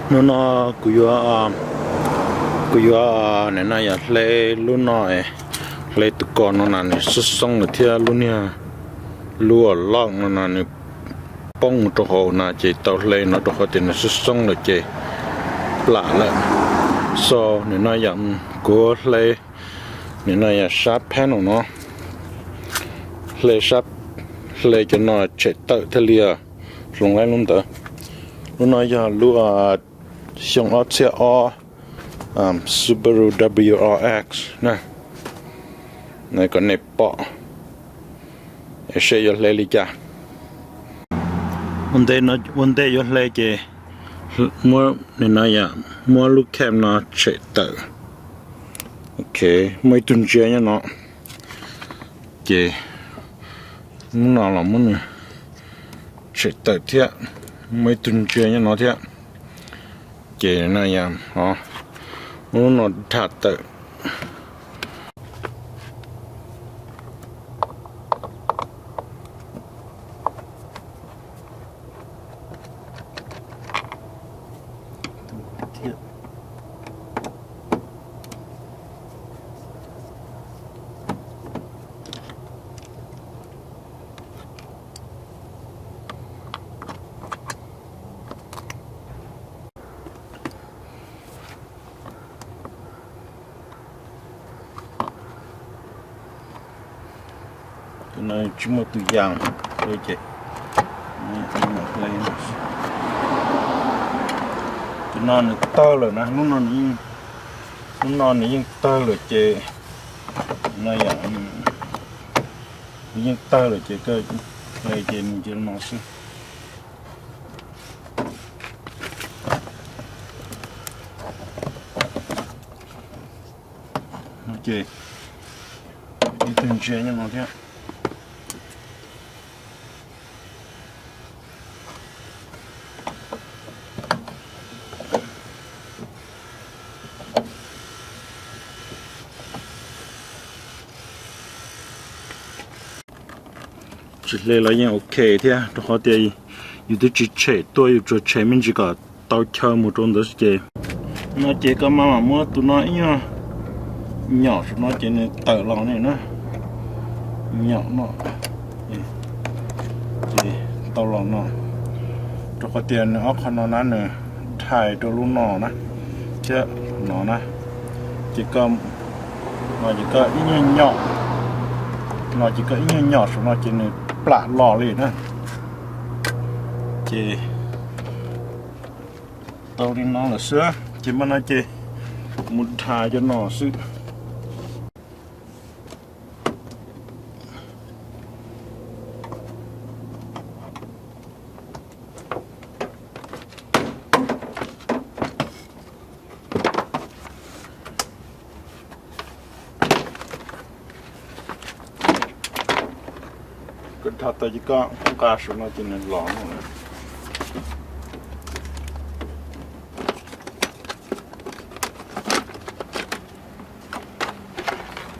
nó cùi này này lấy luôn nói lấy tụ con nó này xuất xong rồi theo luôn nha lúa lợn nó này bông cho hồ là chỉ tàu lấy nó cho họ tiền nó xuất xong rồi chỉ lạ lại so này nói rằng của lấy này này sáp panel nó lấy sáp lấy cho nó chạy tự theo lia lồng lại luôn đó luôn nói giờ lúa xong ở xe Subaru WRX nè này còn nẹp bọ sẽ lấy đi cha vấn đề yo lấy cái mua này nói ya mua lúc kem nó chạy tự ok mấy tuần chơi nhá nó cái muốn nào là muốn chạy tự thiệt mấy tuần chơi nhá nó thiệt cái này ya hả muốn nó thật tự nó chỉ một từ dạng thôi chị nó to rồi nè nó nhưng to rồi chị nó dạng nhưng to rồi chị cơ này chị mình chỉ nó xí ok đi từng chế cho nó thế chỉ lấy là những ok thế à, họ thì有的只切多，有做切面这个刀敲木种的是这，那这个妈妈摸都那样，鸟是那这呢刀郎的呢，鸟那，这刀郎那，这个店呢，我看到那呢，ถ่ายตัวลูกน้องนะเจ้าหนอนะ这个，那这个一年鸟，那这个一年鸟是那这呢。ปลาหล่อเลยนะเจตอนนี้น้องเหลือเสือเจมันนะเจมุดทายจนหน่อซื้อถ้าตัวจีก็กาสุนัขจีนหลอนเลย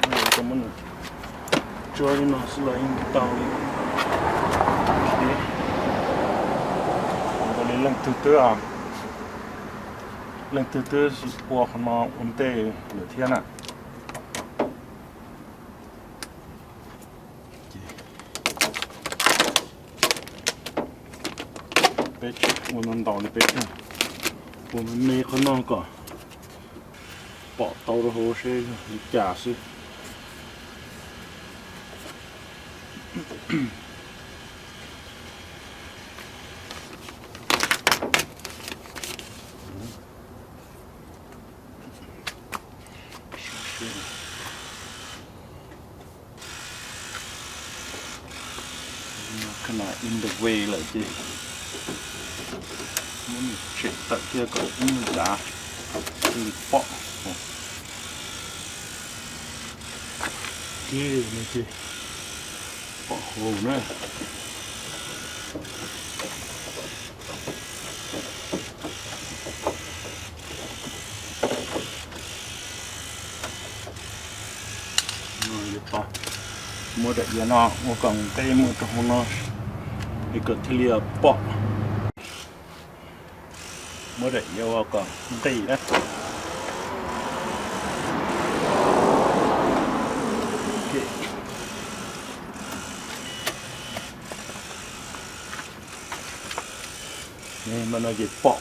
นี่ก็มันช่วยน้องสลายเตาเลยก็เลยเล่นตื้อๆอ่ะเล่นตื้อๆสิพวกมันอุ่นเตะหรือเทียนอ่ะเป็ดวันนั้นต่อในเป็ดนะผมมีข้างนอกก่อนปอกเตาโฮเช่จ่าซิขนาด in the way เลยจีมันเช็ดตะเกียบก็มันด่าคือเปาะที่นี่จีเปาะโหนะmua đại giá nó mua còng cây mua trong nó thì cực thì lìa bọ mới để vô còn tì đó. Này mà nó chỉ bỏ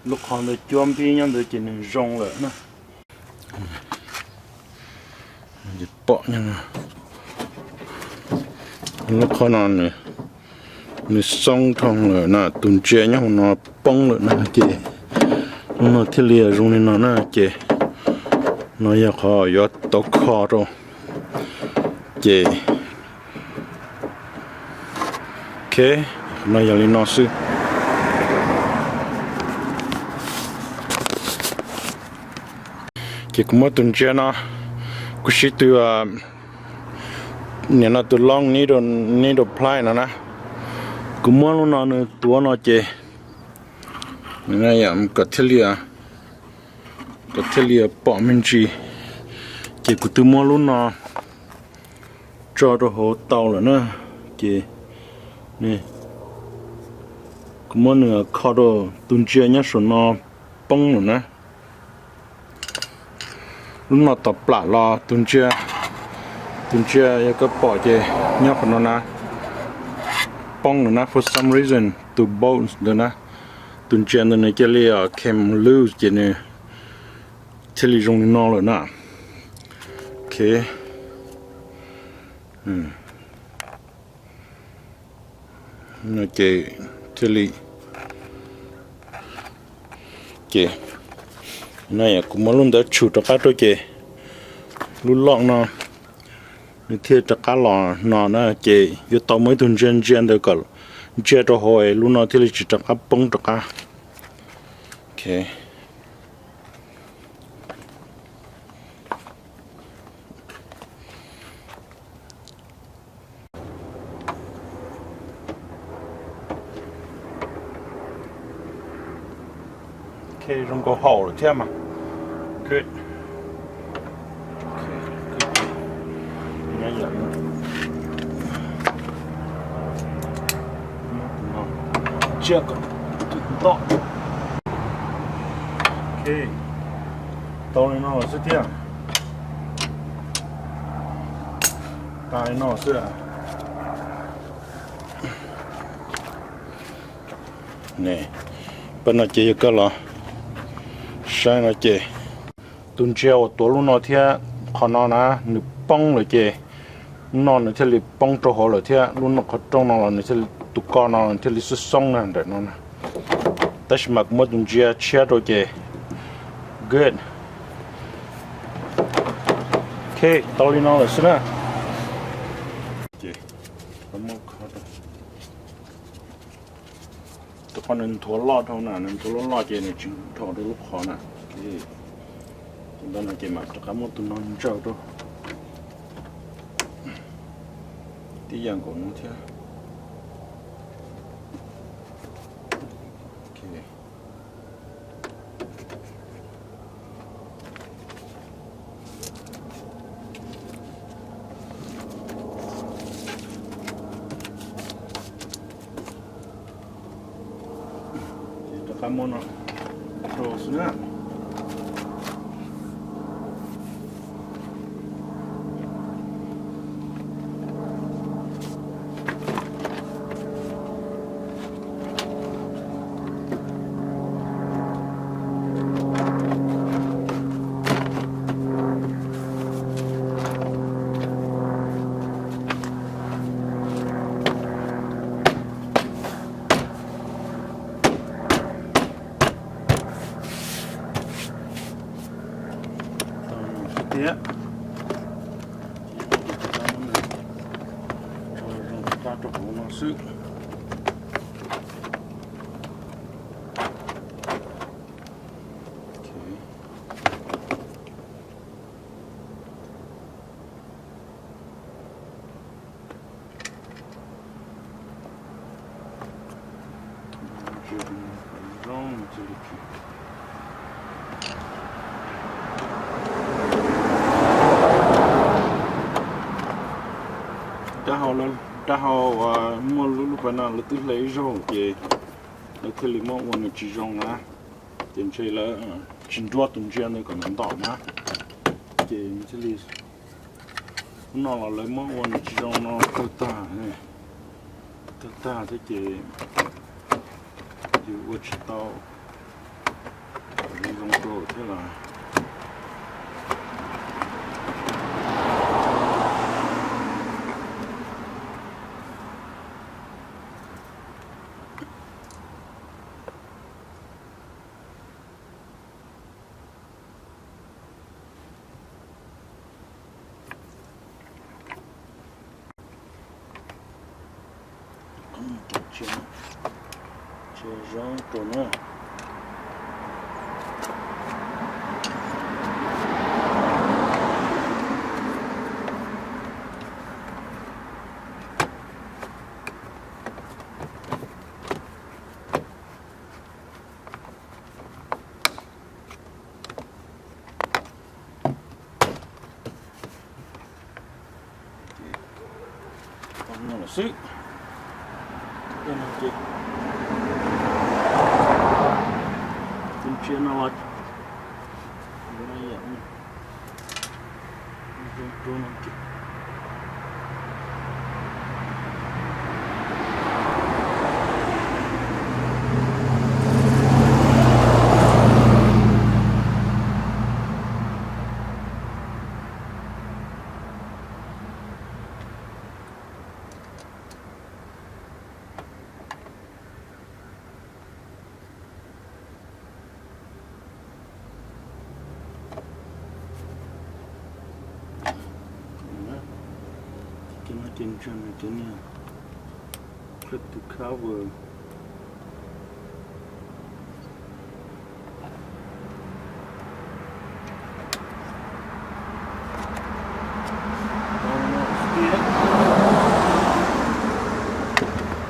lúc còn được chôm phi nhưng được chỉ nên rong lại nữa chỉ bỏ nhưng lúc còn này nó xong thong rồi nè tuần chơi nhá nó bong rồi nè chị nó thiết lìa rong nên nó nè chị nó giờ khó giờ tao khó rồi chị ok nó giờ lên nó sư chị cũng mất tuần chơi nó cứ chỉ từ nhà nó từ long ní đồ play nữa nè cũng mất luôn nó nữa tua nó chơi này em có thiết lìa bỏ mình chỉ chị cũng từ mất luôn nó cho đồ hồ tàu nữa nè chị nè cũng mất nữa khó đồ tuần chơi nhá số nó bông nữa nè lúc nó tập lại lo tuần chơi giờ có bỏ chơi nhóc của nó nè bong nữa nè for some reason to bones nữa nè tuần chơi nó này chơi lìa came loose chơi nè chơi lì rong nó rồi nè ok nó chơi lì chơi này cũng muốn luôn đã chủ cho các đôi chơi luôn lọng nó như thế cho các lò nó chơi yêu tao mới tuần chơi được cả chơi cho hồi luôn nó thì chỉ cho các bông cho các ok okay, don't go whole, tell me. Good. Okay, good. Nhớ vậy. Chưa có. To. Okay. To này nó sẽ thế. Tai nó sẽ. Nè. Bên nó chỉ có là sai nó chơi tuần treo tổ luôn nó thế còn nó nè nụ bông rồi chơi nó thế là bông cho họ rồi thế luôn nó có trong nó là thế tụ con nó thế là xuất sông nè để nó nè tất mà cũng tuần treo chia rồi chơi good ok tao đi nó là xí nè chơi tụi con nên thua lót thôi nè nên thua lót chơi này chừng thua được lúc khó nè cái chúng ta là chơi mặt tất cả một tụi non trâu thôi tí dạng của nó thế Kamu terus na. Dạ. Cho trục nó sự. Ta hao mua lúc lúc nào lúc lấy rau thì lúc khi mua một chỉ rau á tiền chơi là chín đua tuần chuyên này còn nằm đỏ nhá thì mình sẽ đi nó là lấy món ăn chỉ cho nó tơ ta này tơ ta thế thì vớt tao dùng đồ thế là chưa rong đồ nữa nó là sức đây là gì tin chia nó là cái này vậy nó trên chân này thế này clip to cover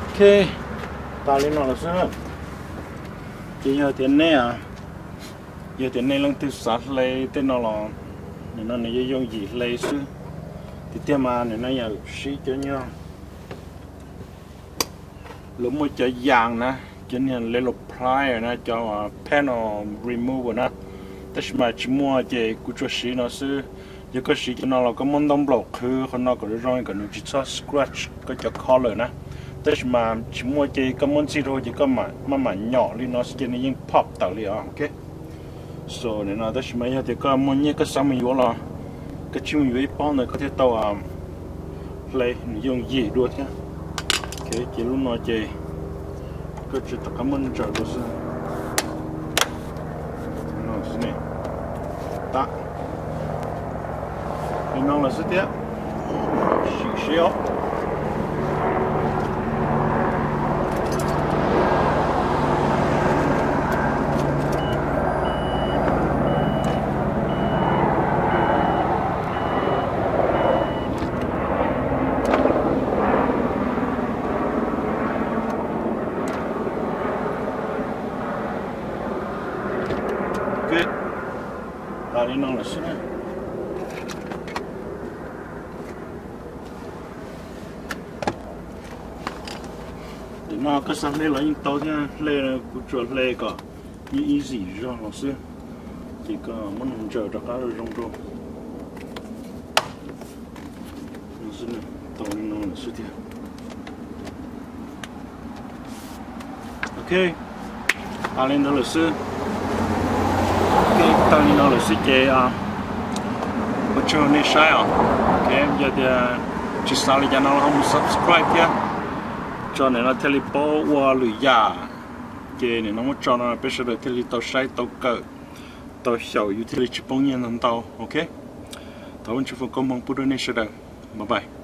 ok ta lên nó là sao chỉ giờ tiền này à giờ tiền này lần thứ sáu lấy tên nó là nó này dùng gì lấy chứ thì tiêm mà này nó giờ xí cho nhau lúc mới cho vàng nè cho nên lấy lục plier nè cho panel remover nè tất mà chỉ mua về của cho xí nó sư giờ có xí cho nó là có món đông lộcคือคนnó có rồi có nó chỉ cho scratch có cho color nè tất mà chỉ mua về có món gì thôi chỉ có mà nhỏ đi nó sẽ nên những pop tạo liền ok so này nó tất mà giờ thì có món như cái sao mình vô là cái chung với bao này có thể tàu lấy dùng gì đuôi nhá cái chỉ lúc nói chơi cái chỉ tất cả mình chờ được rồi nó xin này ta nó là gì thế xíu đây nó là xin để nó cái sang đây là những tàu nha lên của chuột lên cả như easy rồi nó sẽ chỉ có muốn hỗ trợ cho các rồi trong nó xin tàu nó là suy thiệt ok ta lên đó là sư tao đi nó là xí chế một chỗ này sai ok giờ thì chỉ sao đi cho nó không subscribe nhé cho nên là thấy bao qua lưỡi già chế này nó muốn cho nó bây giờ thấy tao sai tao cỡ tao hiểu utility bao nhiêu năm tao ok tao vẫn chụp phim công bằng bữa nay sẽ được bye bye